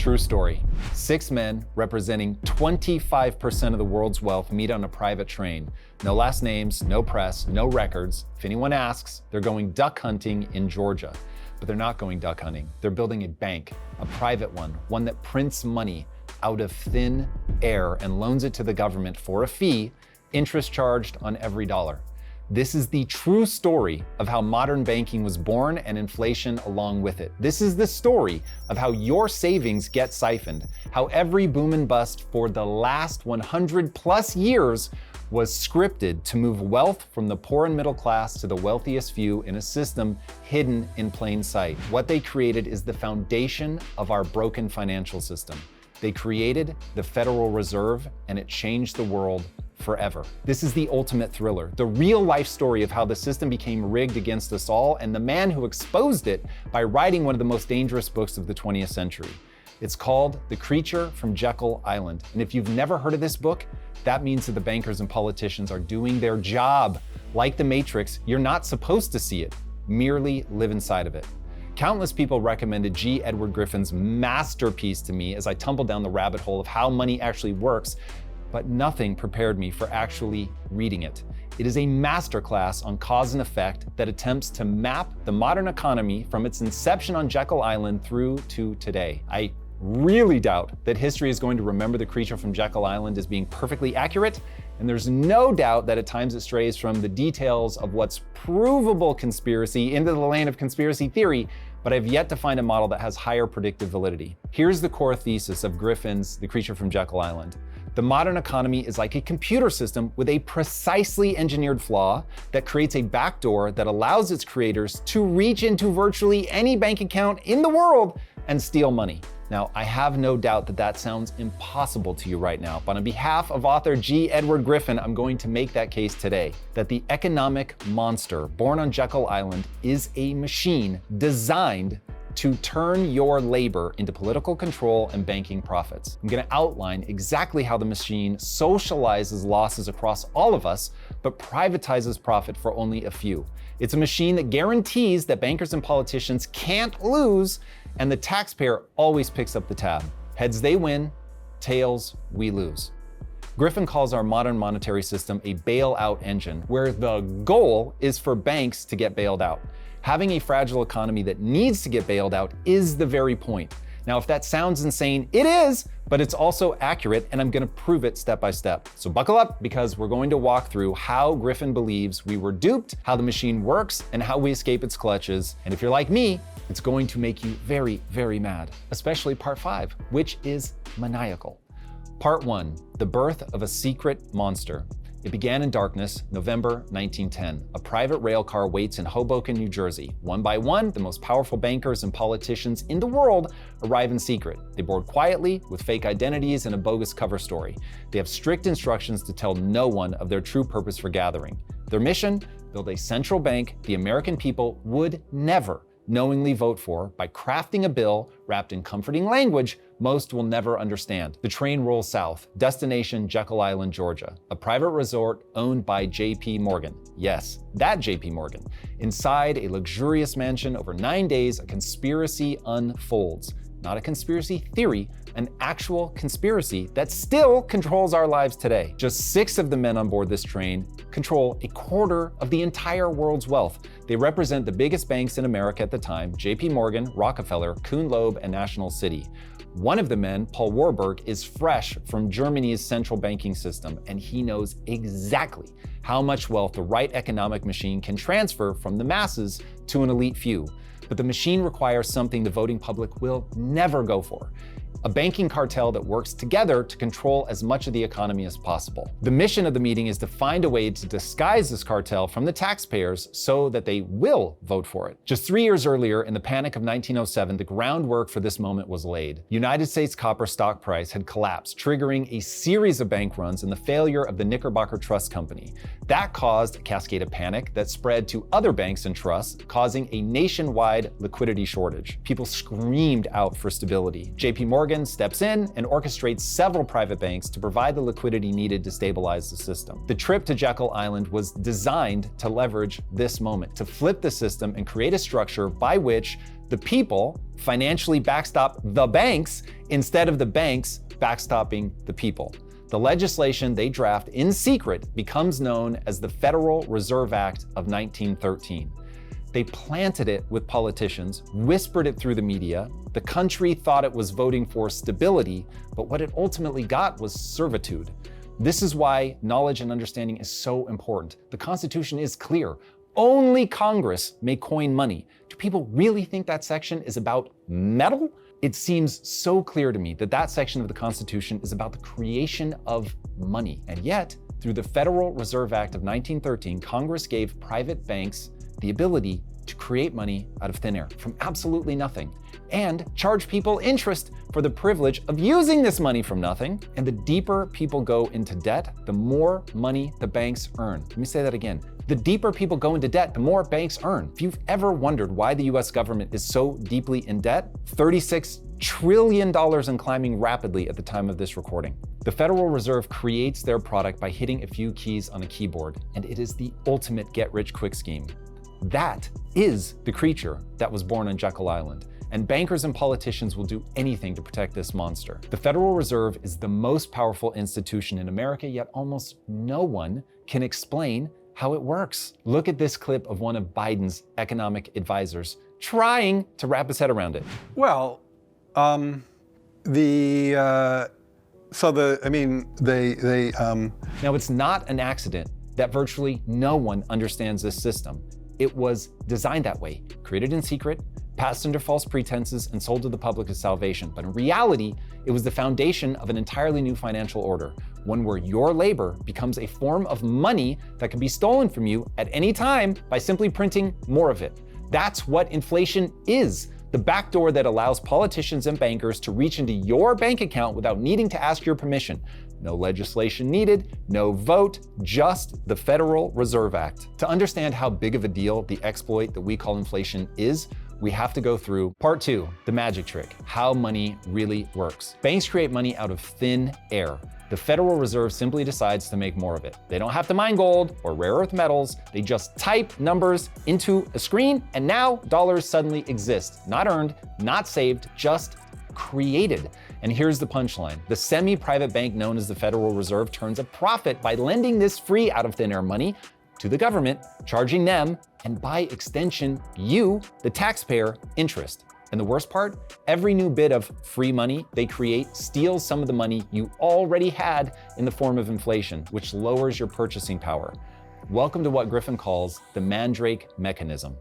True story. 6 men representing 25% of the world's wealth meet on a private train. No last names, no press, no records. If anyone asks, they're going duck hunting in Georgia. But they're not going duck hunting. They're building a bank, a private one that prints money out of thin air and loans it to the government for a fee, interest charged on every dollar. This is the true story of how modern banking was born and inflation along with it. This is the story of how your savings get siphoned, how every boom and bust for the last 100 plus years was scripted to move wealth from the poor and middle class to the wealthiest few in a system hidden in plain sight. What they created is the foundation of our broken financial system. They created the Federal Reserve, and it changed the world forever. This is the ultimate thriller, the real life story of how the system became rigged against us all, and the man who exposed it by writing one of the most dangerous books of the 20th century. It's called The Creature from Jekyll Island. And if you've never heard of this book, that means that the bankers and politicians are doing their job. Like the Matrix, you're not supposed to see it, merely live inside of it. Countless people recommended G. Edward Griffin's masterpiece to me as I tumbled down the rabbit hole of how money actually works, but nothing prepared me for actually reading it. It is a masterclass on cause and effect that attempts to map the modern economy from its inception on Jekyll Island through to today. I really doubt that history is going to remember The Creature from Jekyll Island as being perfectly accurate, and there's no doubt that at times it strays from the details of what's provable conspiracy into the lane of conspiracy theory, but I've yet to find a model that has higher predictive validity. Here's the core thesis of Griffin's The Creature from Jekyll Island. The modern economy is like a computer system with a precisely engineered flaw that creates a backdoor that allows its creators to reach into virtually any bank account in the world and steal money. Now, I have no doubt that that sounds impossible to you right now, but on behalf of author G. Edward Griffin, I'm going to make that case today, that the economic monster born on Jekyll Island is a machine designed to turn your labor into political control and banking profits. I'm gonna outline exactly how the machine socializes losses across all of us, but privatizes profit for only a few. It's a machine that guarantees that bankers and politicians can't lose, and the taxpayer always picks up the tab. Heads they win, tails we lose. Griffin calls our modern monetary system a bailout engine, where the goal is for banks to get bailed out. Having a fragile economy that needs to get bailed out is the very point. Now, if that sounds insane, it is, but it's also accurate, and I'm gonna prove it step by step. So buckle up, because we're going to walk through how Griffin believes we were duped, how the machine works, and how we escape its clutches. And if you're like me, it's going to make you very, very mad, especially part 5, which is maniacal. Part 1, the birth of a secret monster. It began in darkness, November 1910. A private rail car waits in Hoboken, New Jersey. One by one, the most powerful bankers and politicians in the world arrive in secret. They board quietly, with fake identities and a bogus cover story. They have strict instructions to tell no one of their true purpose for gathering. Their mission? Build a central bank the American people would never knowingly vote for by crafting a bill wrapped in comforting language most will never understand. The train rolls south, destination Jekyll Island, Georgia, a private resort owned by J.P. Morgan. Yes, that J.P. Morgan. Inside a luxurious mansion over 9 days, a conspiracy unfolds. Not a conspiracy theory, an actual conspiracy that still controls our lives today. Just 6 of the men on board this train control a quarter of the entire world's wealth. They represent the biggest banks in America at the time: J.P. Morgan, Rockefeller, Kuhn Loeb, and National City. One of the men, Paul Warburg, is fresh from Germany's central banking system, and he knows exactly how much wealth the right economic machine can transfer from the masses to an elite few. But the machine requires something the voting public will never go for: a banking cartel that works together to control as much of the economy as possible. The mission of the meeting is to find a way to disguise this cartel from the taxpayers so that they will vote for it. Just 3 years earlier, in the panic of 1907, the groundwork for this moment was laid. United States copper stock price had collapsed, triggering a series of bank runs and the failure of the Knickerbocker Trust Company. That caused a cascade of panic that spread to other banks and trusts, causing a nationwide liquidity shortage. People screamed out for stability. J.P. Morgan steps in and orchestrates several private banks to provide the liquidity needed to stabilize the system. The trip to Jekyll Island was designed to leverage this moment, to flip the system and create a structure by which The people financially backstop the banks instead of the banks backstopping the people. The legislation they draft in secret becomes known as the Federal Reserve Act of 1913. They planted it with politicians, whispered it through the media. The country thought it was voting for stability, but what it ultimately got was servitude. This is why knowledge and understanding is so important. The Constitution is clear. Only Congress may coin money. Do people really think that section is about metal? It seems so clear to me that that section of the Constitution is about the creation of money. And yet, through the Federal Reserve Act of 1913, Congress gave private banks the ability to create money out of thin air from absolutely nothing and charge people interest for the privilege of using this money from nothing. And the deeper people go into debt, the more money the banks earn. Let me say that again. The deeper people go into debt, the more banks earn. If you've ever wondered why the US government is so deeply in debt, $36 trillion and climbing rapidly at the time of this recording. The Federal Reserve creates their product by hitting a few keys on a keyboard, and it is the ultimate get-rich-quick scheme. That is the creature that was born on Jekyll Island, and bankers and politicians will do anything to protect this monster. The Federal Reserve is the most powerful institution in America, yet almost no one can explain how it works. Look at this clip of one of Biden's economic advisors trying to wrap his head around it. Well, Now it's not an accident that virtually no one understands this system. It was designed that way, created in secret, passed under false pretenses, and sold to the public as salvation. But in reality, it was the foundation of an entirely new financial order, one where your labor becomes a form of money that can be stolen from you at any time by simply printing more of it. That's what inflation is. The backdoor that allows politicians and bankers to reach into your bank account without needing to ask your permission. No legislation needed, no vote, just the Federal Reserve Act. To understand how big of a deal the exploit that we call inflation is, we have to go through part 2, the magic trick, how money really works. Banks create money out of thin air. The Federal Reserve simply decides to make more of it. They don't have to mine gold or rare earth metals. They just type numbers into a screen, and now dollars suddenly exist. Not earned, not saved, just created. And here's the punchline. The semi-private bank known as the Federal Reserve turns a profit by lending this free out of thin air money to the government, charging them, and by extension, you, the taxpayer, interest. And the worst part, every new bit of free money they create steals some of the money you already had in the form of inflation, which lowers your purchasing power. Welcome to what Griffin calls the Mandrake mechanism,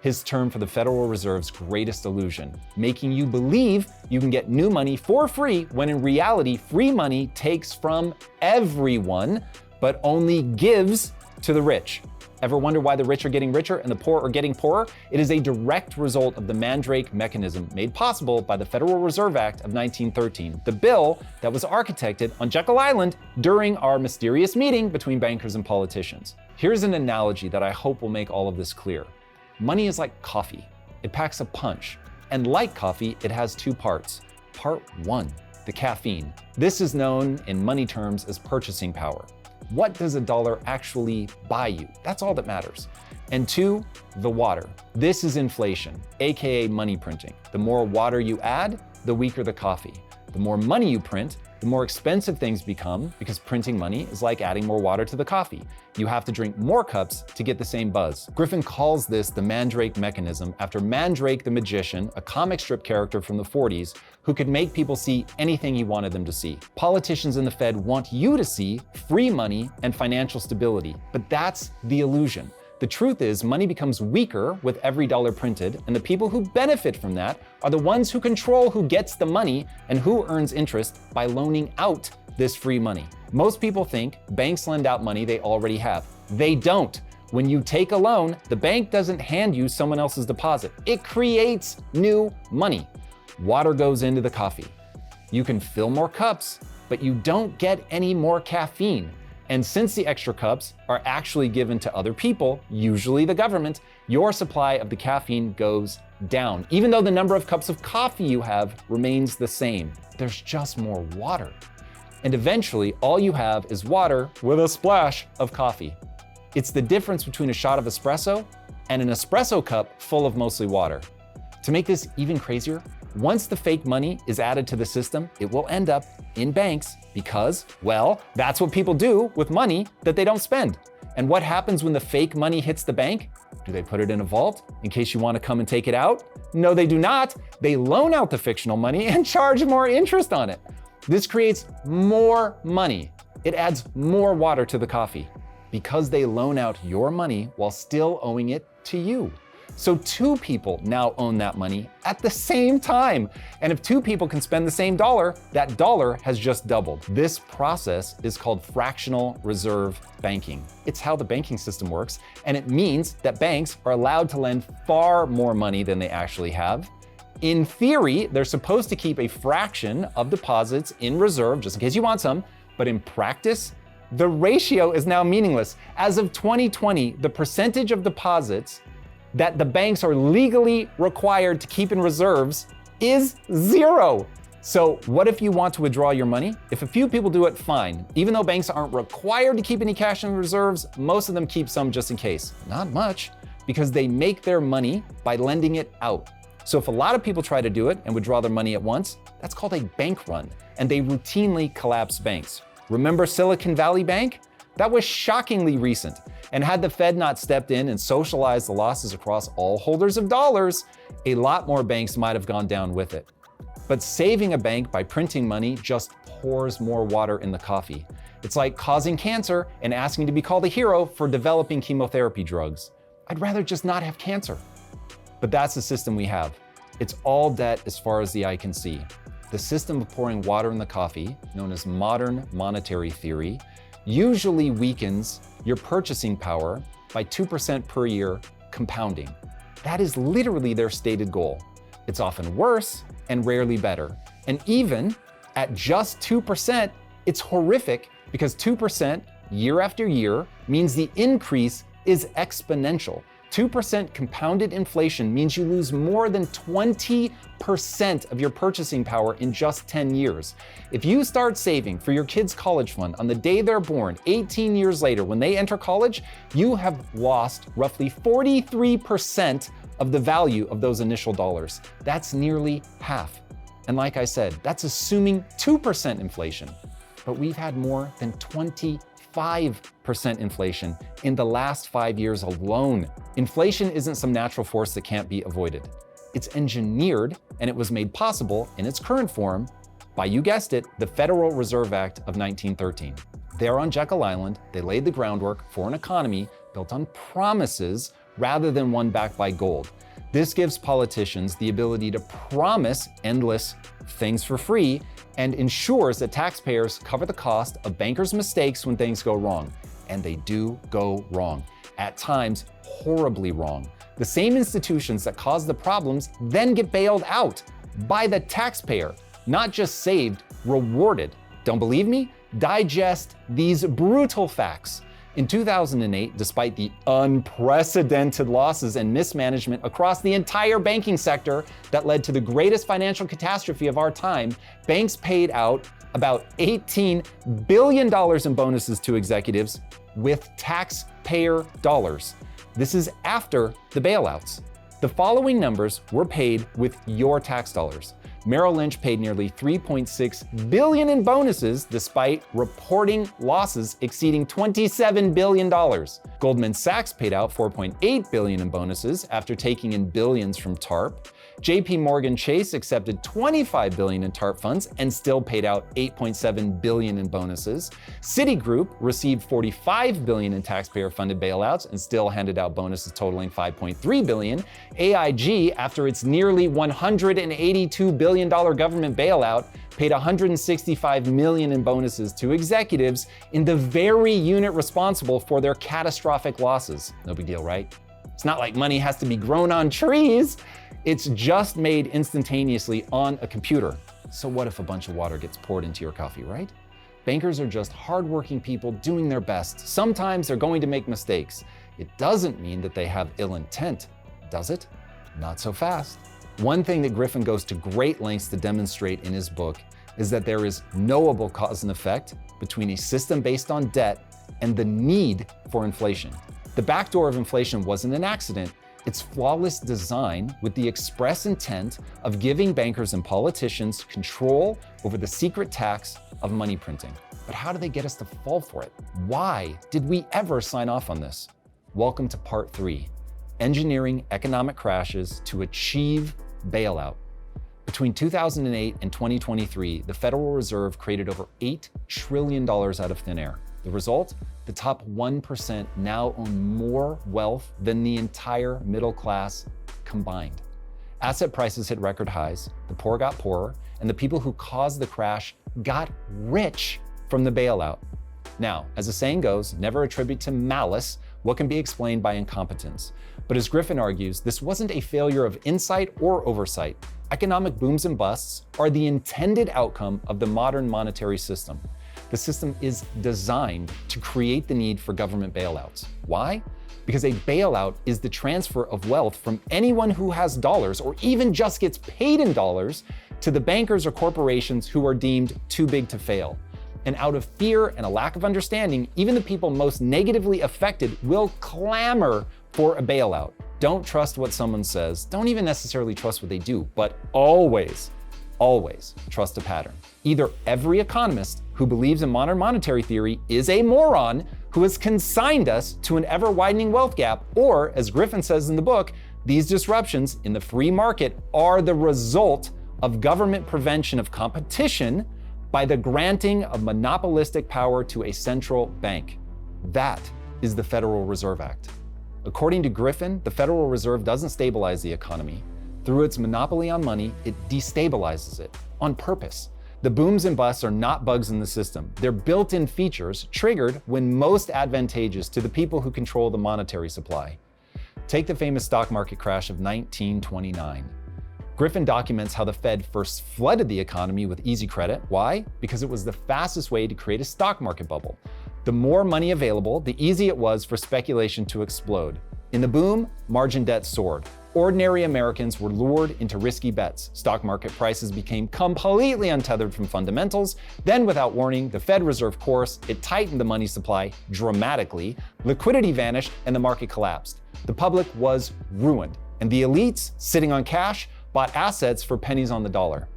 his term for the Federal Reserve's greatest illusion, making you believe you can get new money for free when in reality, free money takes from everyone, but only gives to the rich. Ever wonder why the rich are getting richer and the poor are getting poorer? It is a direct result of the Mandrake mechanism made possible by the Federal Reserve Act of 1913, the bill that was architected on Jekyll Island during our mysterious meeting between bankers and politicians. Here's an analogy that I hope will make all of this clear. Money is like coffee. It packs a punch. And like coffee, it has two parts. Part 1, the caffeine. This is known in money terms as purchasing power. What does a dollar actually buy you? That's all that matters. And 2, the water. This is inflation, aka money printing. The more water you add, the weaker the coffee. The more money you print, the more expensive things become because printing money is like adding more water to the coffee. You have to drink more cups to get the same buzz. Griffin calls this the Mandrake mechanism after Mandrake the magician, a comic strip character from the 40s, who could make people see anything he wanted them to see. Politicians in the Fed want you to see free money and financial stability, but that's the illusion. The truth is, money becomes weaker with every dollar printed, and the people who benefit from that are the ones who control who gets the money and who earns interest by loaning out this free money. Most people think banks lend out money they already have. They don't. When you take a loan, the bank doesn't hand you someone else's deposit. It creates new money. Water goes into the coffee. You can fill more cups, but you don't get any more caffeine. And since the extra cups are actually given to other people, usually the government, your supply of the caffeine goes down, even though the number of cups of coffee you have remains the same. There's just more water. And eventually, all you have is water with a splash of coffee. It's the difference between a shot of espresso and an espresso cup full of mostly water. To make this even crazier, once the fake money is added to the system, it will end up in banks because, well, that's what people do with money that they don't spend. And what happens when the fake money hits the bank? Do they put it in a vault in case you want to come and take it out? No, they do not. They loan out the fictional money and charge more interest on it. This creates more money. It adds more water to the coffee because they loan out your money while still owing it to you. So two people now own that money at the same time. And if two people can spend the same dollar, that dollar has just doubled. This process is called fractional reserve banking. It's how the banking system works, and it means that banks are allowed to lend far more money than they actually have. In theory, they're supposed to keep a fraction of deposits in reserve, just in case you want some, but in practice, the ratio is now meaningless. As of 2020, the percentage of deposits that the banks are legally required to keep in reserves is 0. So what if you want to withdraw your money? If a few people do it, fine. Even though banks aren't required to keep any cash in reserves, most of them keep some just in case. Not much, because they make their money by lending it out. So if a lot of people try to do it and withdraw their money at once, that's called a bank run, and they routinely collapse banks. Remember Silicon Valley Bank? That was shockingly recent. And had the Fed not stepped in and socialized the losses across all holders of dollars, a lot more banks might have gone down with it. But saving a bank by printing money just pours more water in the coffee. It's like causing cancer and asking to be called a hero for developing chemotherapy drugs. I'd rather just not have cancer. But that's the system we have. It's all debt as far as the eye can see. The system of pouring water in the coffee, known as modern monetary theory, usually weakens your purchasing power by 2% per year compounding. That is literally their stated goal. It's often worse and rarely better. And even at just 2%, it's horrific because 2% year after year means the increase is exponential. 2% compounded inflation means you lose more than 20% of your purchasing power in just 10 years. If you start saving for your kid's college fund on the day they're born, 18 years later, when they enter college, you have lost roughly 43% of the value of those initial dollars. That's nearly half. And like I said, that's assuming 2% inflation. But we've had more than 25% inflation in the last 5 years alone. Inflation isn't some natural force that can't be avoided. It's engineered, and it was made possible in its current form by, you guessed it, the Federal Reserve Act of 1913. There on Jekyll Island, they laid the groundwork for an economy built on promises rather than one backed by gold. This gives politicians the ability to promise endless things for free and ensures that taxpayers cover the cost of bankers' mistakes when things go wrong. And they do go wrong. At times, horribly wrong. The same institutions that cause the problems then get bailed out by the taxpayer, not just saved, rewarded. Don't believe me? Digest these brutal facts. In 2008, despite the unprecedented losses and mismanagement across the entire banking sector that led to the greatest financial catastrophe of our time, banks paid out about $18 billion in bonuses to executives with taxpayer dollars. This is after the bailouts. The following numbers were paid with your tax dollars. Merrill Lynch paid nearly $3.6 billion in bonuses despite reporting losses exceeding $27 billion. Goldman Sachs paid out $4.8 billion in bonuses after taking in billions from TARP. JP Morgan Chase accepted $25 billion in TARP funds and still paid out $8.7 billion in bonuses. Citigroup received $45 billion in taxpayer-funded bailouts and still handed out bonuses totaling $5.3 billion. AIG, after its nearly $182 billion government bailout, paid $165 million in bonuses to executives in the very unit responsible for their catastrophic losses. No big deal, right? It's not like money has to be grown on trees. It's just made instantaneously on a computer. So what if a bunch of water gets poured into your coffee, right? Bankers are just hardworking people doing their best. Sometimes they're going to make mistakes. It doesn't mean that they have ill intent, does it? Not so fast. One thing that Griffin goes to great lengths to demonstrate in his book is that there is knowable cause and effect between a system based on debt and the need for inflation. The backdoor of inflation wasn't an accident. Its flawless design with the express intent of giving bankers and politicians control over the secret tax of money printing. But how did they get us to fall for it? Why did we ever sign off on this? Welcome to part 3, engineering economic crashes to achieve bailout. Between 2008 and 2023, the Federal Reserve created over $8 trillion out of thin air. The result? The top 1% now own more wealth than the entire middle class combined. Asset prices hit record highs, the poor got poorer, and the people who caused the crash got rich from the bailout. Now, as the saying goes, never attribute to malice what can be explained by incompetence. But as Griffin argues, this wasn't a failure of insight or oversight. Economic booms and busts are the intended outcome of the modern monetary system. The system is designed to create the need for government bailouts. Why? Because a bailout is the transfer of wealth from anyone who has dollars or even just gets paid in dollars to the bankers or corporations who are deemed too big to fail. And out of fear and a lack of understanding, even the people most negatively affected will clamor for a bailout. Don't trust what someone says. Don't even necessarily trust what they do, but always trust a pattern. Either every economist who believes in modern monetary theory is a moron who has consigned us to an ever-widening wealth gap, or, as Griffin says in the book, these disruptions in the free market are the result of government prevention of competition by the granting of monopolistic power to a central bank. That is the Federal Reserve Act. According to Griffin, the Federal Reserve doesn't stabilize the economy. Through its monopoly on money, it destabilizes it on purpose. The booms and busts are not bugs in the system. They're built-in features triggered when most advantageous to the people who control the monetary supply. Take the famous stock market crash of 1929. Griffin documents how the Fed first flooded the economy with easy credit. Why? Because it was the fastest way to create a stock market bubble. The more money available, the easier it was for speculation to explode. In the boom, margin debt soared. Ordinary Americans were lured into risky bets. Stock market prices became completely untethered from fundamentals. Then, without warning, the Fed reserved course. It tightened the money supply dramatically. Liquidity vanished and the market collapsed. The public was ruined, and the elites, sitting on cash, bought assets for pennies on the dollar.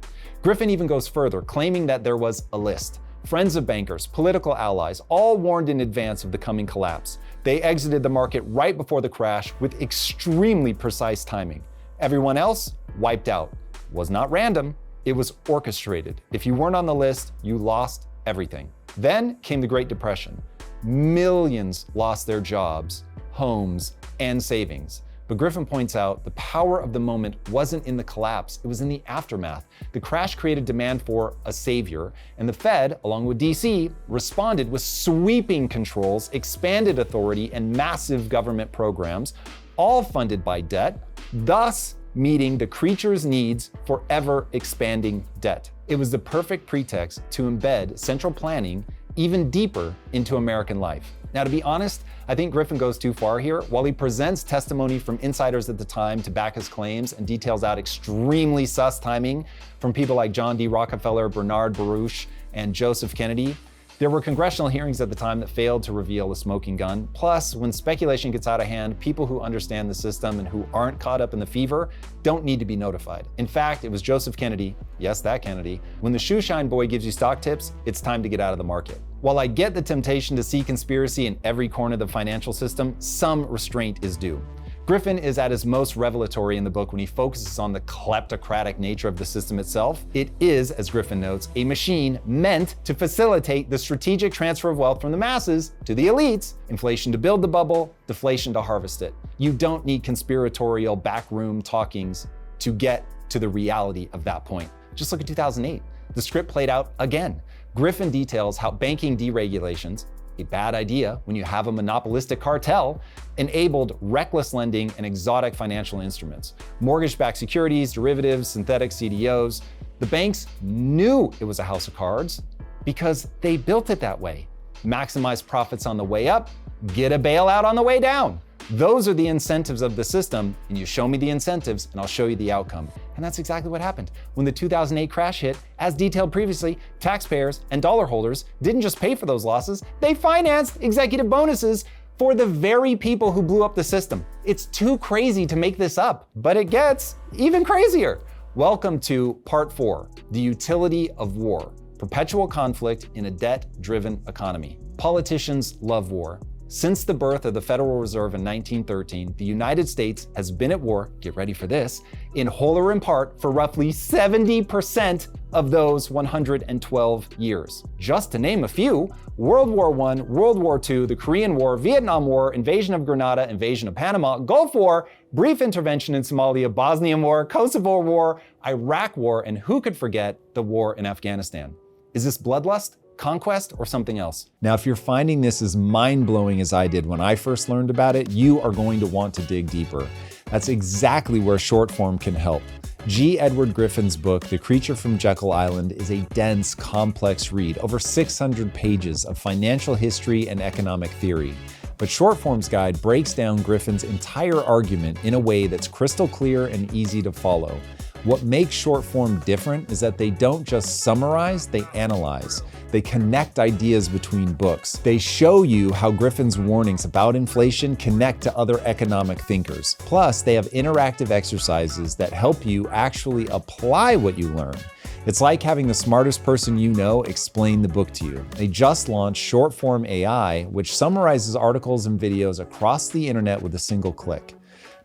Griffin even goes further, claiming that there was a list. Friends of bankers, political allies, all warned in advance of the coming collapse. They exited the market right before the crash with extremely precise timing. Everyone else wiped out. It was not random, it was orchestrated. If you weren't on the list, you lost everything. Then came the Great Depression. Millions lost their jobs, homes, and savings. But Griffin points out the power of the moment wasn't in the collapse, it was in the aftermath. The crash created demand for a savior, and the Fed, along with DC, responded with sweeping controls, expanded authority, and massive government programs, all funded by debt, thus meeting the creature's needs for ever-expanding debt. It was the perfect pretext to embed central planning even deeper into American life. Now, to be honest, I think Griffin goes too far here. While he presents testimony from insiders at the time to back his claims and details out extremely sus timing from people like John D. Rockefeller, Bernard Baruch, and Joseph Kennedy, there were congressional hearings at the time that failed to reveal a smoking gun. Plus, when speculation gets out of hand, people who understand the system and who aren't caught up in the fever don't need to be notified. In fact, it was Joseph Kennedy, yes, that Kennedy, when the shoeshine boy gives you stock tips, it's time to get out of the market. While I get the temptation to see conspiracy in every corner of the financial system, some restraint is due. Griffin is at his most revelatory in the book when he focuses on the kleptocratic nature of the system itself. It is, as Griffin notes, a machine meant to facilitate the strategic transfer of wealth from the masses to the elites, inflation to build the bubble, deflation to harvest it. You don't need conspiratorial backroom talkings to get to the reality of that point. Just look at 2008. The script played out again. Griffin details how banking deregulations, a bad idea when you have a monopolistic cartel, enabled reckless lending and exotic financial instruments. Mortgage-backed securities, derivatives, synthetic CDOs. The banks knew it was a house of cards because they built it that way. Maximize profits on the way up, get a bailout on the way down. Those are the incentives of the system, and you show me the incentives and I'll show you the outcome. And that's exactly what happened. When the 2008 crash hit, as detailed previously, taxpayers and dollar holders didn't just pay for those losses, they financed executive bonuses for the very people who blew up the system. It's too crazy to make this up, but it gets even crazier. Welcome to Part 4, the utility of war, perpetual conflict in a debt-driven economy. Politicians love war. Since the birth of the Federal Reserve in 1913, the United States has been at war, get ready for this, in whole or in part for roughly 70% of those 112 years. Just to name a few, World War I, World War II, the Korean War, Vietnam War, invasion of Grenada, invasion of Panama, Gulf War, brief intervention in Somalia, Bosnian War, Kosovo War, Iraq War, and who could forget the war in Afghanistan? Is this bloodlust, conquest, or something else? Now, if you're finding this as mind-blowing as I did when I first learned about it, you are going to want to dig deeper. That's exactly where short form can help. G. Edward Griffin's book, The Creature from Jekyll Island, is a dense, complex read, over 600 pages of financial history and economic theory. But Shortform's guide breaks down Griffin's entire argument in a way that's crystal clear and easy to follow. What makes short form different is that they don't just summarize, they analyze. They connect ideas between books. They show you how Griffin's warnings about inflation connect to other economic thinkers. Plus, they have interactive exercises that help you actually apply what you learn. It's like having the smartest person you know explain the book to you. They just launched Shortform AI, which summarizes articles and videos across the internet with a single click.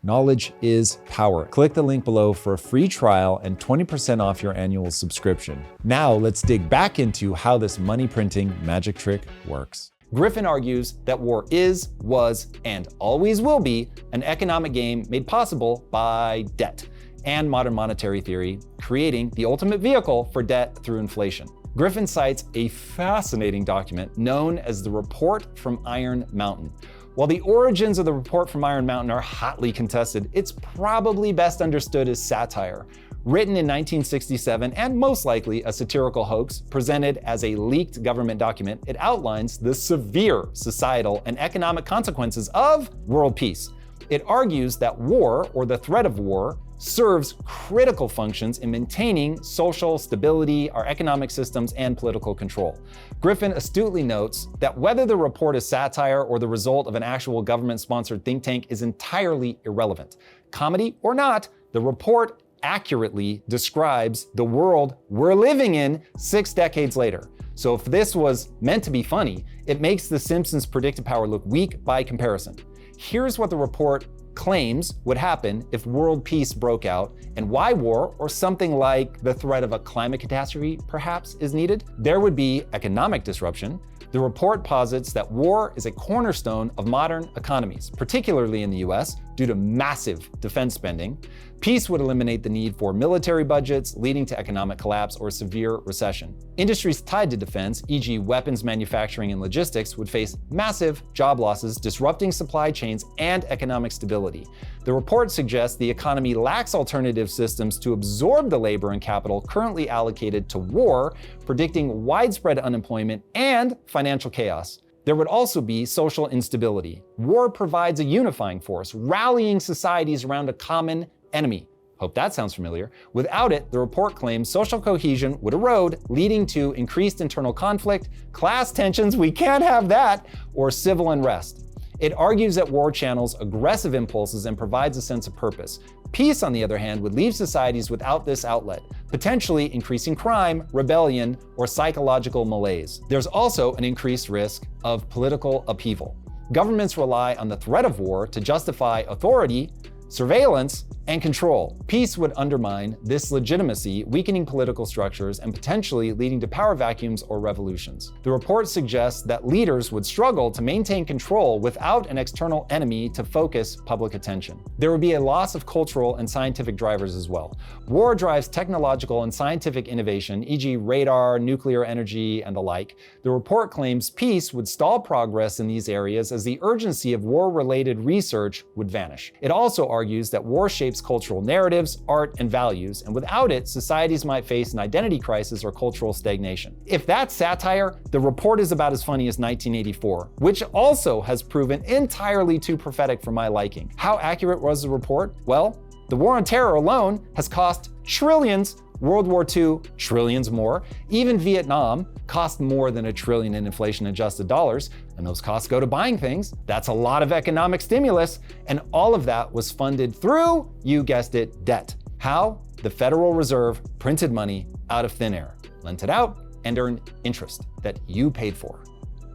Knowledge is power. Click the link below for a free trial and 20% off your annual subscription. Now let's dig back into how this money printing magic trick works. Griffin argues that war is, was, and always will be an economic game made possible by debt and modern monetary theory, creating the ultimate vehicle for debt through inflation. Griffin cites a fascinating document known as the Report from Iron Mountain. While the origins of the Report from Iron Mountain are hotly contested, it's probably best understood as satire. Written in 1967 and most likely a satirical hoax presented as a leaked government document, it outlines the severe societal and economic consequences of world peace. It argues that war, or the threat of war, serves critical functions in maintaining social stability, our economic systems, and political control. Griffin astutely notes that whether the report is satire or the result of an actual government-sponsored think tank is entirely irrelevant. Comedy or not, the report accurately describes the world we're living in 6 decades later. So if this was meant to be funny, it makes The Simpsons' predictive power look weak by comparison. Here's what the report claims would happen if world peace broke out and why war, or something like the threat of a climate catastrophe perhaps, is needed. There would be economic disruption. The report posits that war is a cornerstone of modern economies, particularly in the US, due to massive defense spending. Peace would eliminate the need for military budgets, leading to economic collapse or severe recession. Industries tied to defense, e.g. weapons manufacturing and logistics, would face massive job losses, disrupting supply chains and economic stability. The report suggests the economy lacks alternative systems to absorb the labor and capital currently allocated to war, predicting widespread unemployment and financial chaos. There would also be social instability. War provides a unifying force, rallying societies around a common enemy. Hope that sounds familiar. Without it, the report claims social cohesion would erode, leading to increased internal conflict, class tensions, we can't have that, or civil unrest. It argues that war channels aggressive impulses and provides a sense of purpose. Peace, on the other hand, would leave societies without this outlet, potentially increasing crime, rebellion, or psychological malaise. There's also an increased risk of political upheaval. Governments rely on the threat of war to justify authority, surveillance, and control. Peace would undermine this legitimacy, weakening political structures and potentially leading to power vacuums or revolutions. The report suggests that leaders would struggle to maintain control without an external enemy to focus public attention. There would be a loss of cultural and scientific drivers as well. War drives technological and scientific innovation, e.g. radar, nuclear energy, and the like. The report claims peace would stall progress in these areas as the urgency of war-related research would vanish. It also argues that war shapes cultural narratives, art, and values, and without it, societies might face an identity crisis or cultural stagnation. If that's satire, the report is about as funny as 1984, which also has proven entirely too prophetic for my liking. How accurate was the report? Well, the war on terror alone has cost trillions World War II, trillions more. Even Vietnam cost more than $1 trillion in inflation-adjusted dollars, and those costs go to buying things. That's a lot of economic stimulus, and all of that was funded through, you guessed it, debt. How? The Federal Reserve printed money out of thin air, lent it out, and earned interest that you paid for,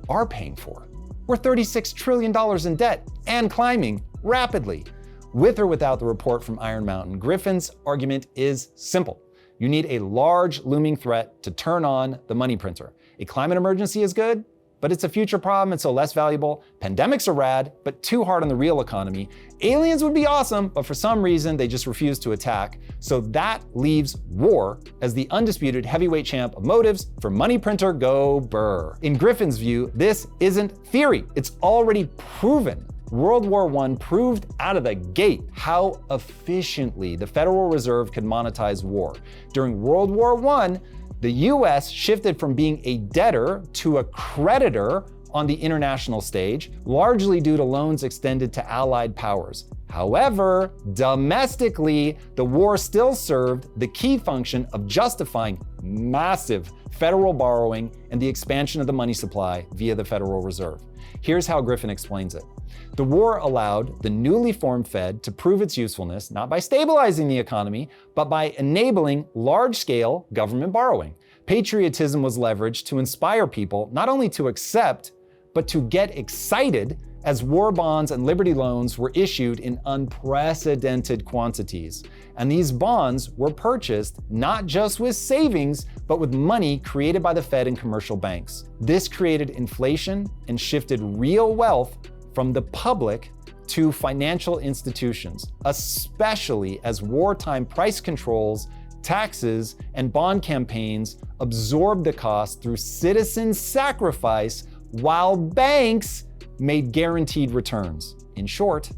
are paying for. We're $36 trillion in debt and climbing rapidly. With or without the report from Iron Mountain, Griffin's argument is simple. You need a large looming threat to turn on the money printer. A climate emergency is good, but it's a future problem and so less valuable. Pandemics are rad, but too hard on the real economy. Aliens would be awesome, but for some reason they just refuse to attack. So that leaves war as the undisputed heavyweight champ of motives for money printer go brr. In Griffin's view, this isn't theory, it's already proven. World War I proved out of the gate how efficiently the Federal Reserve could monetize war. During World War I, the US shifted from being a debtor to a creditor on the international stage, largely due to loans extended to allied powers. However, domestically, the war still served the key function of justifying massive federal borrowing and the expansion of the money supply via the Federal Reserve. Here's how Griffin explains it. The war allowed the newly formed Fed to prove its usefulness, not by stabilizing the economy, but by enabling large-scale government borrowing. Patriotism was leveraged to inspire people not only to accept, but to get excited as war bonds and Liberty loans were issued in unprecedented quantities. And these bonds were purchased not just with savings, but with money created by the Fed and commercial banks. This created inflation and shifted real wealth from the public to financial institutions, especially as wartime price controls, taxes, and bond campaigns absorbed the cost through citizen sacrifice while banks made guaranteed returns. In short,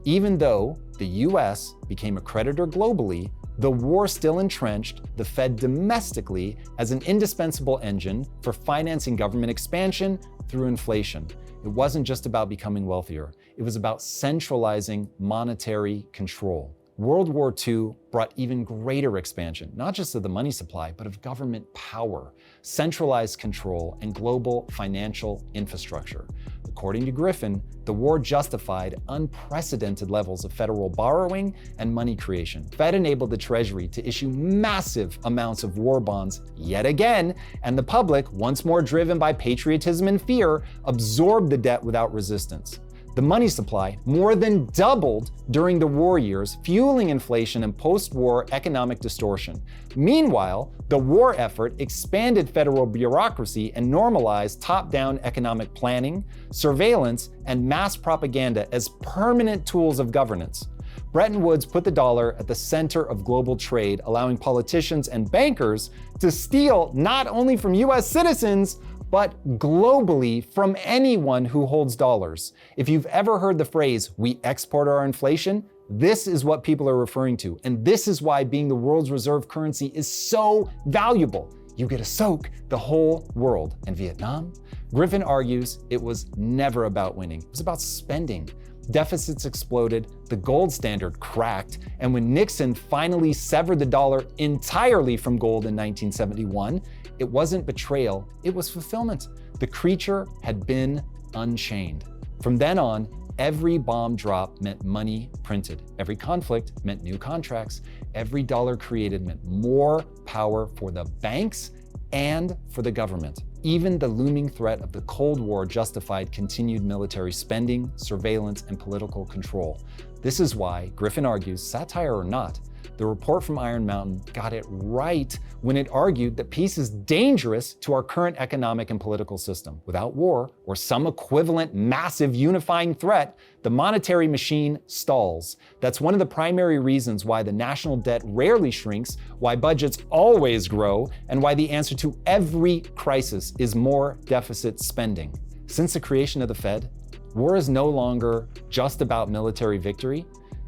even though the US became a creditor globally, the war still entrenched the Fed domestically as an indispensable engine for financing government expansion through inflation. It wasn't just about becoming wealthier, it was about centralizing monetary control. World War II brought even greater expansion, not just of the money supply, but of government power, centralized control, and global financial infrastructure. According to Griffin, the war justified unprecedented levels of federal borrowing and money creation. Fed enabled the Treasury to issue massive amounts of war bonds yet again, and the public, once more driven by patriotism and fear, absorbed the debt without resistance. The money supply more than doubled during the war years, fueling inflation and post-war economic distortion. Meanwhile, the war effort expanded federal bureaucracy and normalized top-down economic planning, surveillance, and mass propaganda as permanent tools of governance. Bretton Woods put the dollar at the center of global trade, allowing politicians and bankers to steal not only from US citizens, but globally from anyone who holds dollars. If you've ever heard the phrase, "we export our inflation," this is what people are referring to. And this is why being the world's reserve currency is so valuable. You get to soak the whole world. And Vietnam? Griffin argues it was never about winning. It was about spending. Deficits exploded, the gold standard cracked, and when Nixon finally severed the dollar entirely from gold in 1971, it wasn't betrayal, it was fulfillment. The creature had been unchained. From then on, every bomb drop meant money printed. Every conflict meant new contracts. Every dollar created meant more power for the banks and for the government. Even the looming threat of the Cold War justified continued military spending, surveillance, and political control. This is why, Griffin argues, satire or not, the report from Iron Mountain got it right when it argued that peace is dangerous to our current economic and political system. Without war, or some equivalent massive unifying threat, the monetary machine stalls. That's one of the primary reasons why the national debt rarely shrinks, why budgets always grow, and why the answer to every crisis is more deficit spending. Since the creation of the Fed, war is no longer just about military victory.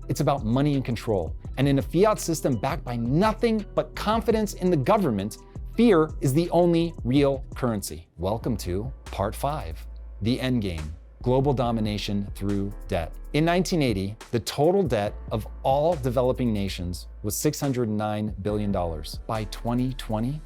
It's about money and control. And in a fiat system backed by nothing but confidence in the government, fear is the only real currency. Welcome to Part 5, the Endgame. global domination through debt. In 1980, the total debt of all developing nations was $609 billion. By 2020,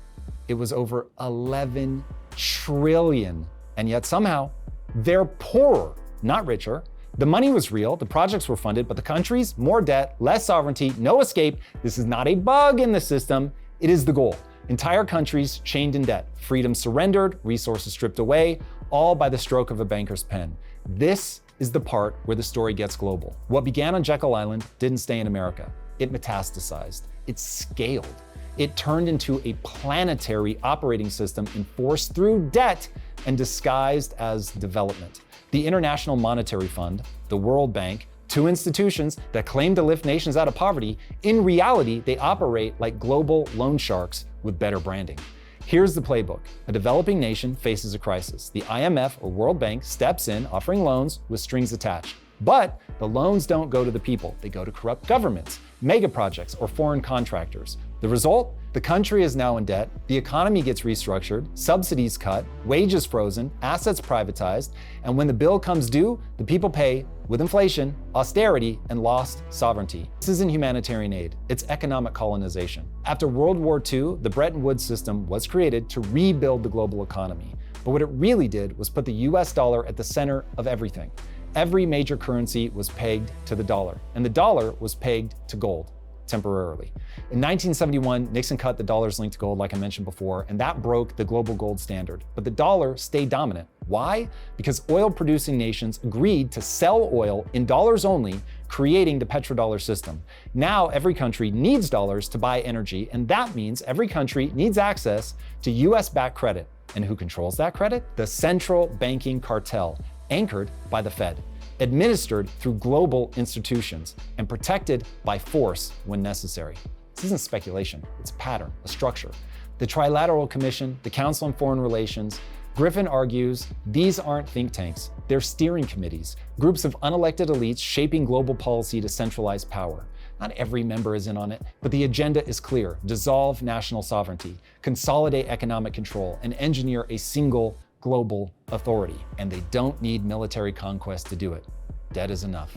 it was over 11 trillion. And yet somehow, they're poorer, not richer. The money was real, the projects were funded, but the countries, more debt, less sovereignty, no escape. This is not a bug in the system, it is the goal. Entire countries chained in debt, freedom surrendered, resources stripped away, all by the stroke of a banker's pen. This is the part where the story gets global. What began on Jekyll Island didn't stay in America. It metastasized, it scaled. It turned into a planetary operating system enforced through debt and disguised as development. The International Monetary Fund, the World Bank, two institutions that claim to lift nations out of poverty, in reality, they operate like global loan sharks with better branding. Here's the playbook. A developing nation faces a crisis. The IMF or World Bank steps in, offering loans with strings attached. But the loans don't go to the people. They go to corrupt governments, mega projects, or foreign contractors. The result? The country is now in debt, the economy gets restructured, subsidies cut, wages frozen, assets privatized, and when the bill comes due, the people pay with inflation, austerity, and lost sovereignty. This isn't humanitarian aid, it's economic colonization. After World War II, the Bretton Woods system was created to rebuild the global economy. But what it really did was put the US dollar at the center of everything. Every major currency was pegged to the dollar, and the dollar was pegged to gold. Temporarily. In 1971, Nixon cut the dollar's link to gold, like I mentioned before, and that broke the global gold standard. But the dollar stayed dominant. Why? Because oil-producing nations agreed to sell oil in dollars only, creating the petrodollar system. Now every country needs dollars to buy energy, and that means every country needs access to US-backed credit. And who controls that credit? The central banking cartel, anchored by the Fed, administered through global institutions, and protected by force when necessary. This isn't speculation, it's a pattern, a structure. The Trilateral Commission, the Council on Foreign Relations, Griffin argues these aren't think tanks, they're steering committees, groups of unelected elites shaping global policy to centralize power. Not every member is in on it, but the agenda is clear: dissolve national sovereignty, consolidate economic control, and engineer a single global authority. And they don't need military conquest to do it. Debt is enough.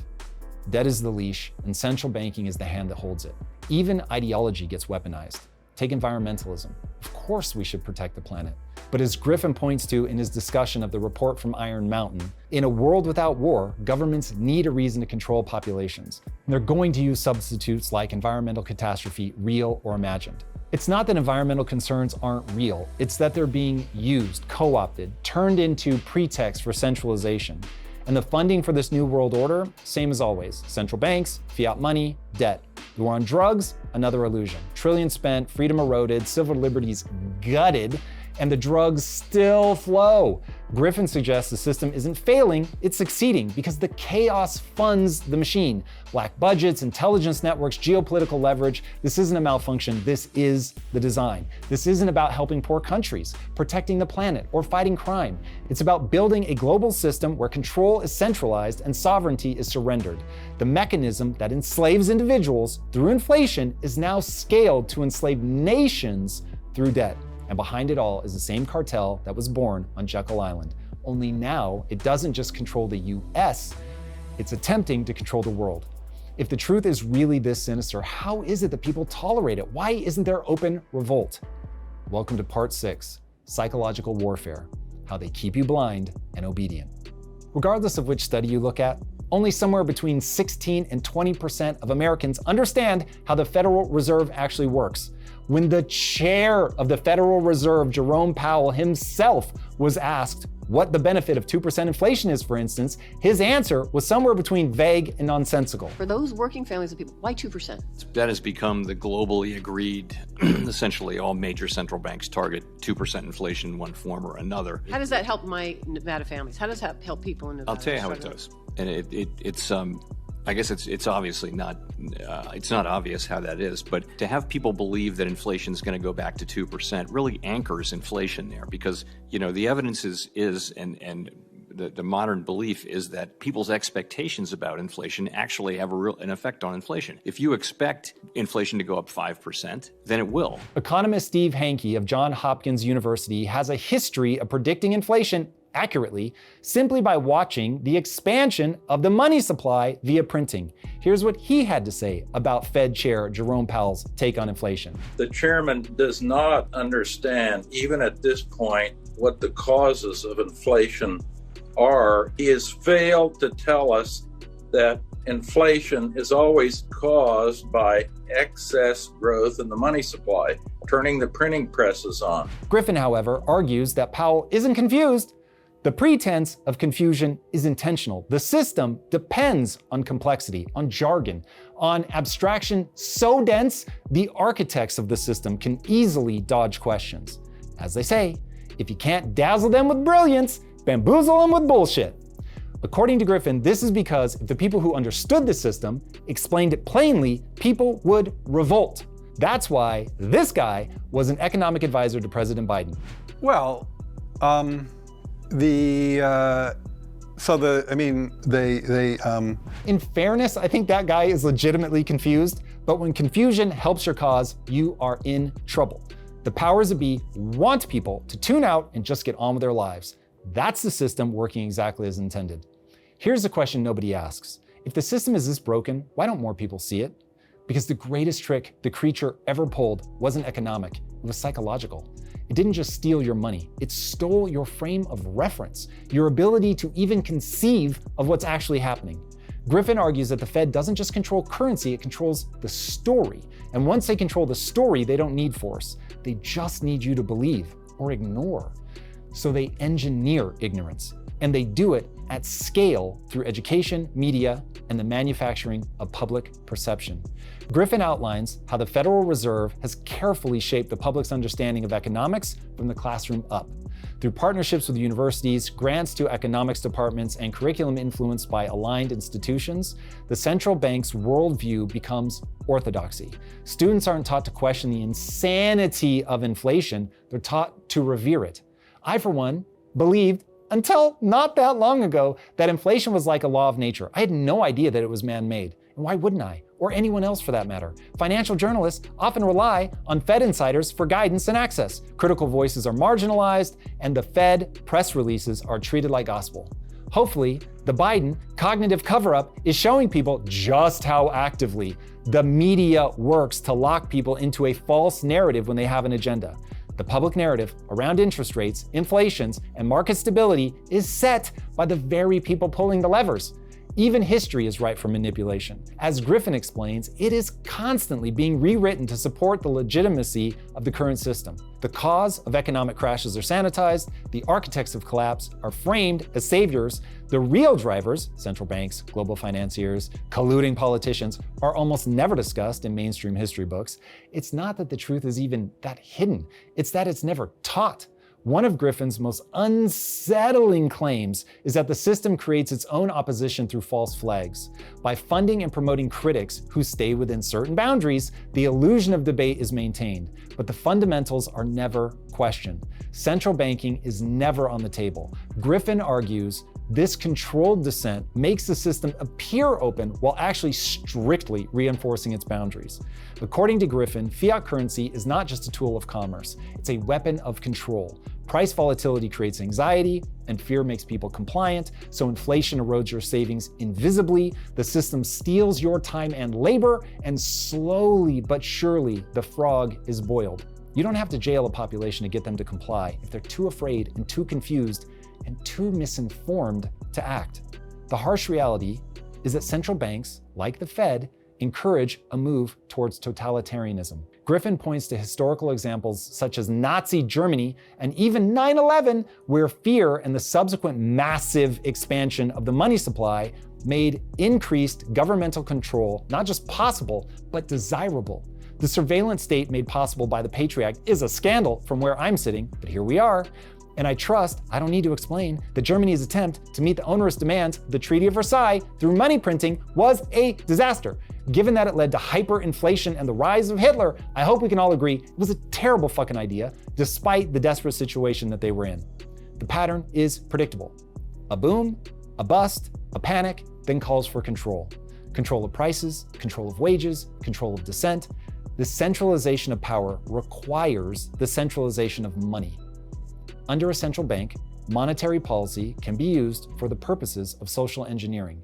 Debt is the leash, and central banking is the hand that holds it. Even ideology gets weaponized. Take environmentalism. Of course we should protect the planet. But as Griffin points to in his discussion of the report from Iron Mountain, in a world without war, governments need a reason to control populations. And they're going to use substitutes like environmental catastrophe, real or imagined. It's not that environmental concerns aren't real, it's that they're being used, co-opted, turned into pretext for centralization. And the funding for this new world order, same as always: central banks, fiat money, debt. The war on drugs, another illusion. Trillions spent, freedom eroded, civil liberties gutted, and the drugs still flow. Griffin suggests the system isn't failing, it's succeeding because the chaos funds the machine. Black budgets, intelligence networks, geopolitical leverage. This isn't a malfunction, this is the design. This isn't about helping poor countries, protecting the planet, or fighting crime. It's about building a global system where control is centralized and sovereignty is surrendered. The mechanism that enslaves individuals through inflation is now scaled to enslave nations through debt. And behind it all is the same cartel that was born on Jekyll Island. Only now it doesn't just control the US, it's attempting to control the world. If the truth is really this sinister, how is it that people tolerate it? Why isn't there open revolt? Welcome to part 6, psychological warfare, how they keep you blind and obedient. Regardless of which study you look at, only somewhere between 16 and 20% of Americans understand how the Federal Reserve actually works. When the chair of the Federal Reserve, Jerome Powell himself, was asked what the benefit of 2% inflation is, for instance, his answer was somewhere between vague and nonsensical. For those working families and people, why 2%? That has become the globally agreed, essentially all major central banks target 2% inflation in one form or another. How does that help my Nevada families? How does that help people in Nevada? I'll tell you how it does. And it's I guess it's obviously not, it's not obvious how that is, but to have people believe that inflation is going to go back to 2% really anchors inflation there, because, you know, the evidence is and the modern belief is that people's expectations about inflation actually have an effect on inflation. If you expect inflation to go up 5%, then it will. Economist Steve Hanke of Johns Hopkins University has a history of predicting inflation accurately simply by watching the expansion of the money supply via printing. Here's what he had to say about Fed Chair Jerome Powell's take on inflation. The chairman does not understand, even at this point, what the causes of inflation are. He has failed to tell us that inflation is always caused by excess growth in the money supply, turning the printing presses on. Griffin, however, argues that Powell isn't confused. The pretense of confusion is intentional. The system depends on complexity, on jargon, on abstraction so dense, the architects of the system can easily dodge questions. As they say, if you can't dazzle them with brilliance, bamboozle them with bullshit. According to Griffin, this is because if the people who understood the system explained it plainly, people would revolt. That's why this guy was an economic advisor to President Biden. Well, In fairness, I think that guy is legitimately confused, but when confusion helps your cause, you are in trouble. The powers that be want people to tune out and just get on with their lives. That's the system working exactly as intended. Here's the question nobody asks. If the system is this broken, why don't more people see it? Because the greatest trick the creature ever pulled wasn't economic, it was psychological. It didn't just steal your money, it stole your frame of reference, your ability to even conceive of what's actually happening. Griffin argues that the Fed doesn't just control currency, it controls the story. And once they control the story, they don't need force. They just need you to believe or ignore. So they engineer ignorance, and they do it at scale through education, media, and the manufacturing of public perception. Griffin outlines how the Federal Reserve has carefully shaped the public's understanding of economics from the classroom up. Through partnerships with universities, grants to economics departments, and curriculum influenced by aligned institutions, the central bank's worldview becomes orthodoxy. Students aren't taught to question the insanity of inflation, they're taught to revere it. I, for one, believed, until not that long ago, that inflation was like a law of nature. I had no idea that it was man-made. And why wouldn't I? Or anyone else for that matter. Financial journalists often rely on Fed insiders for guidance and access. Critical voices are marginalized, and the Fed press releases are treated like gospel. Hopefully, the Biden cognitive cover-up is showing people just how actively the media works to lock people into a false narrative when they have an agenda. The public narrative around interest rates, inflations, and market stability is set by the very people pulling the levers. Even history is ripe for manipulation. As Griffin explains, it is constantly being rewritten to support the legitimacy of the current system. The cause of economic crashes are sanitized, the architects of collapse are framed as saviors, the real drivers, central banks, global financiers, colluding politicians, are almost never discussed in mainstream history books. It's not that the truth is even that hidden, it's that it's never taught. One of Griffin's most unsettling claims is that the system creates its own opposition through false flags. By funding and promoting critics who stay within certain boundaries, the illusion of debate is maintained, but the fundamentals are never questioned. Central banking is never on the table. Griffin argues this controlled dissent makes the system appear open while actually strictly reinforcing its boundaries. According to Griffin, fiat currency is not just a tool of commerce, it's a weapon of control. Price volatility creates anxiety, and fear makes people compliant, so inflation erodes your savings invisibly, the system steals your time and labor, and slowly but surely the frog is boiled. You don't have to jail a population to get them to comply if they're too afraid and too confused and too misinformed to act. The harsh reality is that central banks, like the Fed, encourage a move towards totalitarianism. Griffin points to historical examples such as Nazi Germany and even 9/11, where fear and the subsequent massive expansion of the money supply made increased governmental control not just possible, but desirable. The surveillance state made possible by the Patriot Act is a scandal from where I'm sitting, but here we are. And I trust, I don't need to explain, that Germany's attempt to meet the onerous demands of the Treaty of Versailles through money printing was a disaster. Given that it led to hyperinflation and the rise of Hitler, I hope we can all agree it was a terrible fucking idea, despite the desperate situation that they were in. The pattern is predictable. A boom, a bust, a panic, then calls for control. Control of prices, control of wages, control of dissent. The centralization of power requires the centralization of money. Under a central bank, monetary policy can be used for the purposes of social engineering.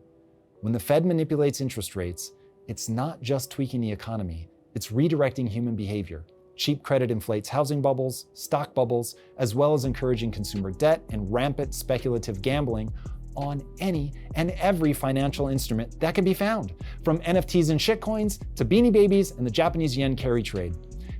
When the Fed manipulates interest rates, it's not just tweaking the economy, it's redirecting human behavior. Cheap credit inflates housing bubbles, stock bubbles, as well as encouraging consumer debt and rampant speculative gambling on any and every financial instrument that can be found, from NFTs and shitcoins to Beanie Babies and the Japanese yen carry trade.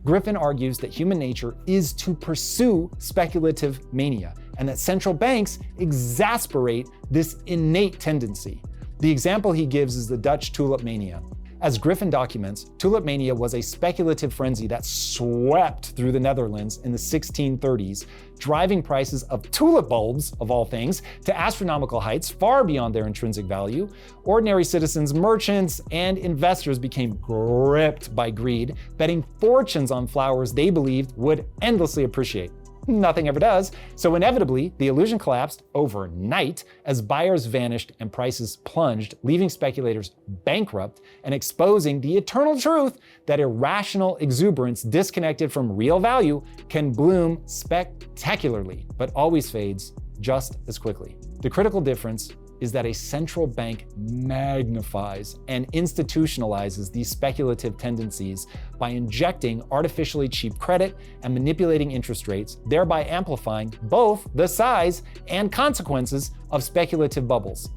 Griffin argues that human nature is to pursue speculative mania, and that central banks exasperate this innate tendency. The example he gives is the Dutch tulip mania. As Griffin documents, tulip mania was a speculative frenzy that swept through the Netherlands in the 1630s, driving prices of tulip bulbs, of all things, to astronomical heights far beyond their intrinsic value. Ordinary citizens, merchants, and investors became gripped by greed, betting fortunes on flowers they believed would endlessly appreciate. Nothing ever does, so inevitably, the illusion collapsed overnight as buyers vanished and prices plunged, leaving speculators bankrupt and exposing the eternal truth that irrational exuberance disconnected from real value can bloom spectacularly, but always fades just as quickly. The critical difference is that a central bank magnifies and institutionalizes these speculative tendencies by injecting artificially cheap credit and manipulating interest rates, thereby amplifying both the size and consequences of speculative bubbles.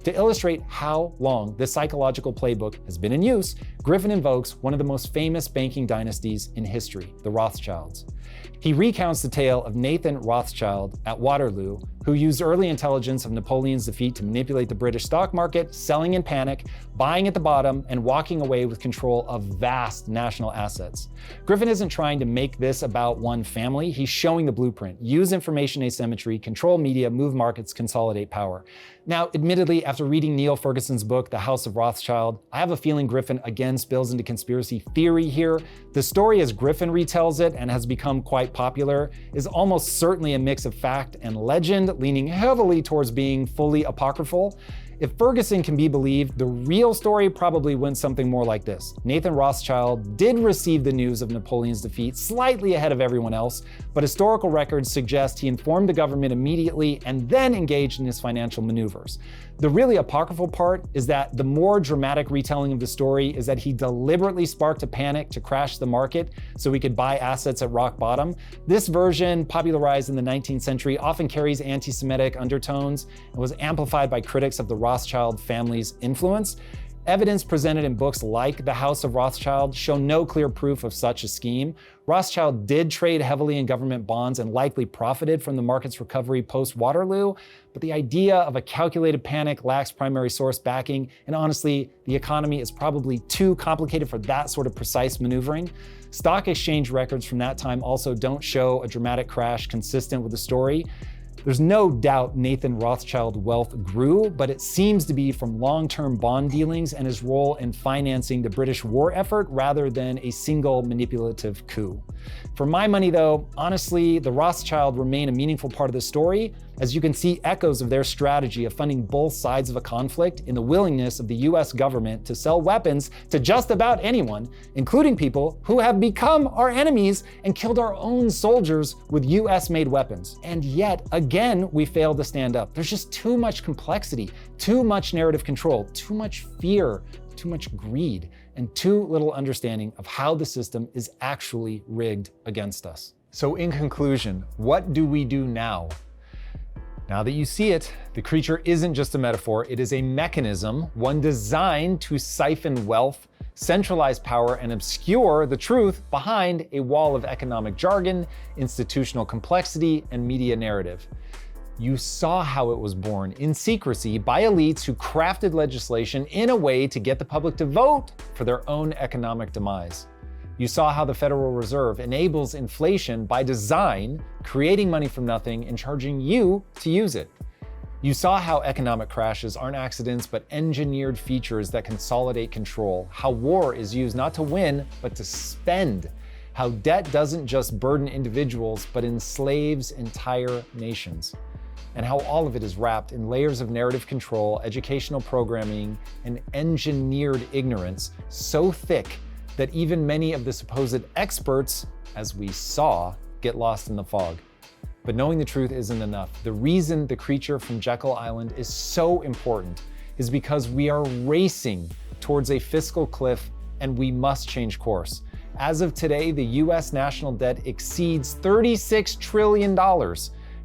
To illustrate how long this psychological playbook has been in use, Griffin invokes one of the most famous banking dynasties in history, the Rothschilds. He recounts the tale of Nathan Rothschild at Waterloo, who used early intelligence of Napoleon's defeat to manipulate the British stock market, selling in panic, buying at the bottom, and walking away with control of vast national assets. Griffin isn't trying to make this about one family, he's showing the blueprint. Use information asymmetry, control media, move markets, consolidate power. Now, admittedly, after reading Neil Ferguson's book, The House of Rothschild, I have a feeling Griffin again spills into conspiracy theory here. The story as Griffin retells it and has become quite popular is almost certainly a mix of fact and legend, leaning heavily towards being fully apocryphal. If Ferguson can be believed, the real story probably went something more like this. Nathan Rothschild did receive the news of Napoleon's defeat slightly ahead of everyone else, but historical records suggest he informed the government immediately and then engaged in his financial maneuvers. The really apocryphal part is that the more dramatic retelling of the story is that he deliberately sparked a panic to crash the market so he could buy assets at rock bottom. This version, popularized in the 19th century, often carries anti-Semitic undertones and was amplified by critics of the Rothschild family's influence. Evidence presented in books like The House of Rothschild show no clear proof of such a scheme. Rothschild did trade heavily in government bonds and likely profited from the market's recovery post-Waterloo, but the idea of a calculated panic lacks primary source backing, and honestly, the economy is probably too complicated for that sort of precise maneuvering. Stock exchange records from that time also don't show a dramatic crash consistent with the story. There's no doubt Nathan Rothschild wealth grew, but it seems to be from long-term bond dealings and his role in financing the British war effort rather than a single manipulative coup. For my money though, honestly, the Rothschild remain a meaningful part of the story, as you can see echoes of their strategy of funding both sides of a conflict in the willingness of the US government to sell weapons to just about anyone, including people who have become our enemies and killed our own soldiers with US-made weapons. And yet, again, we failed to stand up. There's just too much complexity, too much narrative control, too much fear, too much greed, and too little understanding of how the system is actually rigged against us. So in conclusion, what do we do now? Now that you see it, the creature isn't just a metaphor, it is a mechanism, one designed to siphon wealth, centralize power, and obscure the truth behind a wall of economic jargon, institutional complexity, and media narrative. You saw how it was born in secrecy by elites who crafted legislation in a way to get the public to vote for their own economic demise. You saw how the Federal Reserve enables inflation by design, creating money from nothing and charging you to use it. You saw how economic crashes aren't accidents but engineered features that consolidate control, how war is used not to win but to spend, how debt doesn't just burden individuals but enslaves entire nations, and how all of it is wrapped in layers of narrative control, educational programming, and engineered ignorance so thick that even many of the supposed experts, as we saw, get lost in the fog. But knowing the truth isn't enough. The reason the creature from Jekyll Island is so important is because we are racing towards a fiscal cliff and we must change course. As of today, the US national debt exceeds $36 trillion.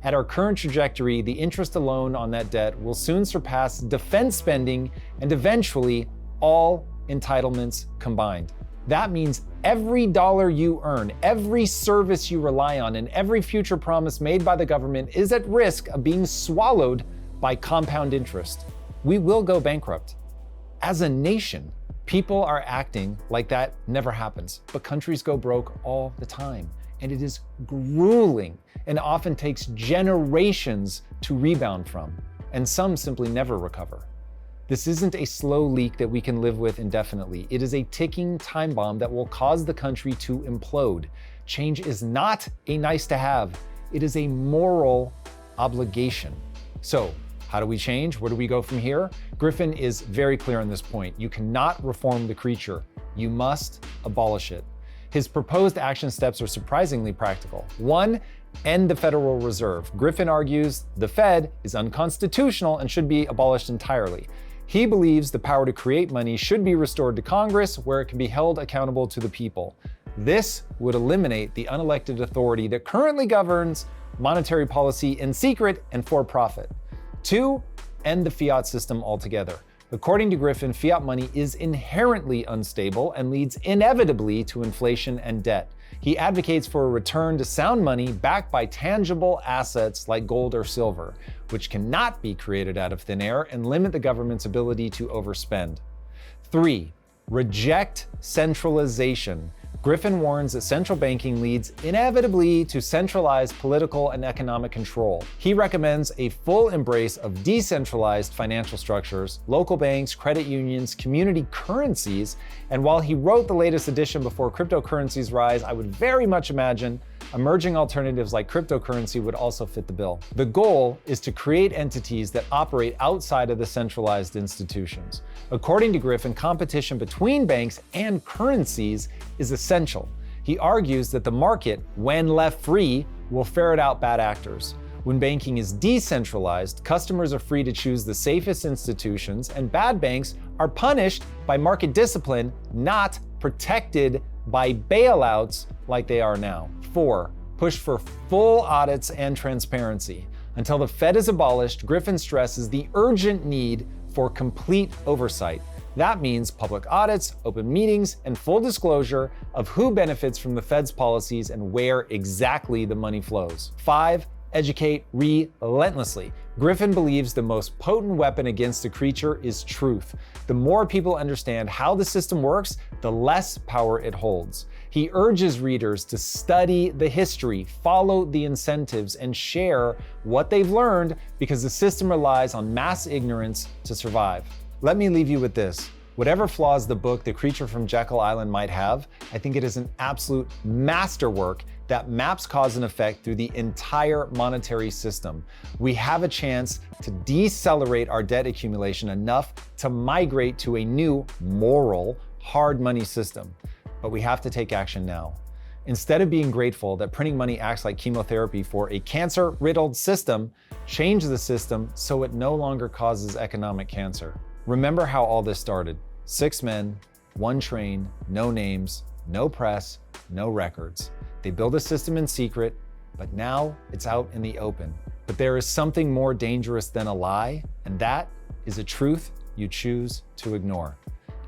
At our current trajectory, the interest alone on that debt will soon surpass defense spending and eventually all entitlements combined. That means every dollar you earn, every service you rely on, and every future promise made by the government is at risk of being swallowed by compound interest. We will go bankrupt. As a nation, people are acting like that never happens, but countries go broke all the time. And it is grueling and often takes generations to rebound from, and some simply never recover. This isn't a slow leak that we can live with indefinitely. It is a ticking time bomb that will cause the country to implode. Change is not a nice to have, it is a moral obligation. So, how do we change? Where do we go from here? Griffin is very clear on this point. You cannot reform the creature. You must abolish it. His proposed action steps are surprisingly practical. 1, end the Federal Reserve. Griffin argues the Fed is unconstitutional and should be abolished entirely. He believes the power to create money should be restored to Congress, where it can be held accountable to the people. This would eliminate the unelected authority that currently governs monetary policy in secret and for profit. 2, end the fiat system altogether. According to Griffin, fiat money is inherently unstable and leads inevitably to inflation and debt. He advocates for a return to sound money backed by tangible assets like gold or silver, which cannot be created out of thin air and limit the government's ability to overspend. 3, reject centralization. Griffin warns that central banking leads inevitably to centralized political and economic control. He recommends a full embrace of decentralized financial structures, local banks, credit unions, community currencies, and while he wrote the latest edition before cryptocurrencies rise, I would very much imagine emerging alternatives like cryptocurrency would also fit the bill. The goal is to create entities that operate outside of the centralized institutions. According to Griffin, competition between banks and currencies is essential. He argues that the market, when left free, will ferret out bad actors. When banking is decentralized, customers are free to choose the safest institutions, and bad banks are punished by market discipline, not protected by bailouts like they are now. 4, push for full audits and transparency. Until the Fed is abolished, Griffin stresses the urgent need for complete oversight. That means public audits, open meetings, and full disclosure of who benefits from the Fed's policies and where exactly the money flows. 5, educate relentlessly. Griffin believes the most potent weapon against the creature is truth. The more people understand how the system works, the less power it holds. He urges readers to study the history, follow the incentives, and share what they've learned because the system relies on mass ignorance to survive. Let me leave you with this. Whatever flaws the book The Creature from Jekyll Island might have, I think it is an absolute masterwork that maps cause and effect through the entire monetary system. We have a chance to decelerate our debt accumulation enough to migrate to a new moral hard money system. But we have to take action now. Instead of being grateful that printing money acts like chemotherapy for a cancer-riddled system, change the system so it no longer causes economic cancer. Remember how all this started. 6 men, 1 train, no names, no press, no records. They built a system in secret, but now it's out in the open. But there is something more dangerous than a lie, and that is a truth you choose to ignore.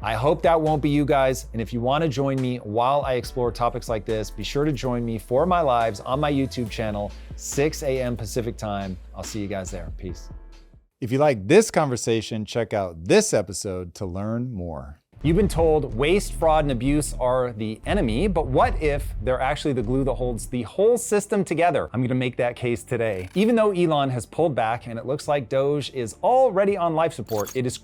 I hope that won't be you guys, and if you want to join me while I explore topics like this, be sure to join me for my lives on my YouTube channel, 6 a.m. Pacific time. I'll see you guys there. Peace. If you like this conversation, check out this episode to learn more. You've been told waste, fraud, and abuse are the enemy, but what if they're actually the glue that holds the whole system together? I'm gonna make that case today. Even though Elon has pulled back and it looks like Doge is already on life support, it is